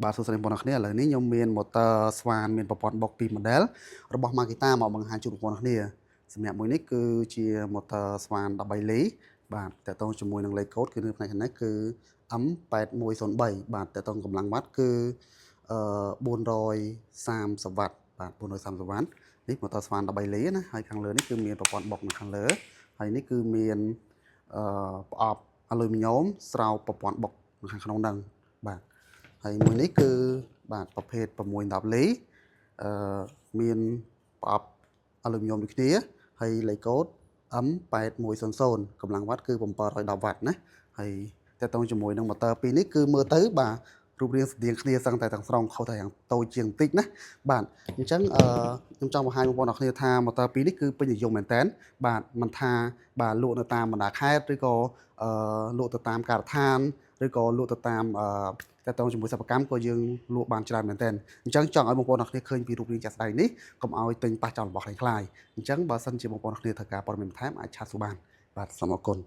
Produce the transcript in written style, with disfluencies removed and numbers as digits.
បាទសួស្តីបងប្អូនគ្នាឥឡូវនេះខ្ញុំមាន motor ស្វានមានប្រព័ន្ធបុកពី model របស់ Makita មកបង្ហាញជូនបងប្អូនគ្នាសម្រាប់មួយនេះគឺជា motor ស្វាន13លីបាទតកតងជាមួយនឹងលេខកូដគឺនៅផ្នែកខាងនេះគឺ M8103 បាទតកតងកម្លាំងវ៉ាត់គឺ430វ៉ាត់បាទ430វ៉ាត់នេះ motor ស្វាន13លីណាហើយខាងលើនេះគឺមានប្រព័ន្ធបុកនៅខាងលើហើយនេះគឺមានប្រអប់អាលុយមីញ៉ូមស្រោបប្រព័ន្ធបុកនៅខាងក្នុងហ្នឹងបាទហើយមួយនេះគឺបាទប្រភេទ610លីមានប្រអប់អាលុយមីញ៉ូមដូចគ្នាហើយលេខកូដ M8100 កម្លាំងវ៉ាត់គឺ710វ៉ាត់ណាហើយតើតើជាមួយនឹង motor ពីរនេះគឺមើលទៅបាទរូបរាងស្តៀងគ្នាសឹងតែទាំងស្រុងខុសតែយ៉ាងតូចជាងបន្តិចណាបាទអញ្ចឹងខ្ញុំចង់បង្ហាញបងប្អូនអរគ្នាថា motor ពីរនេះគឺពេញនិយមមែនតើបាទមិនថាបាទលក់នៅតាមបណ្ដាខេត្តឬក៏លក់ទៅតាមការដ្ឋានឬក៏លក់ទៅតាមតើតើជាមួយសិប្បកម្មក៏យើងលក់បានច្រើនមែនទែនអញ្ចឹងចង់ឲ្យបងប្អូនអរគ្នាឃើញពីរូបរាងជាក់ស្ដែងនេះកុំឲ្យទិញប៉ះចំរបស់ខ្លាំងខ្លាយអញ្ចឹងបើសិនជាបងប្អូនអរគ្នាត្រូវការព័ត៌មានបន្ថែមអាចឆាតសួរបានបាទសូមអរគុណ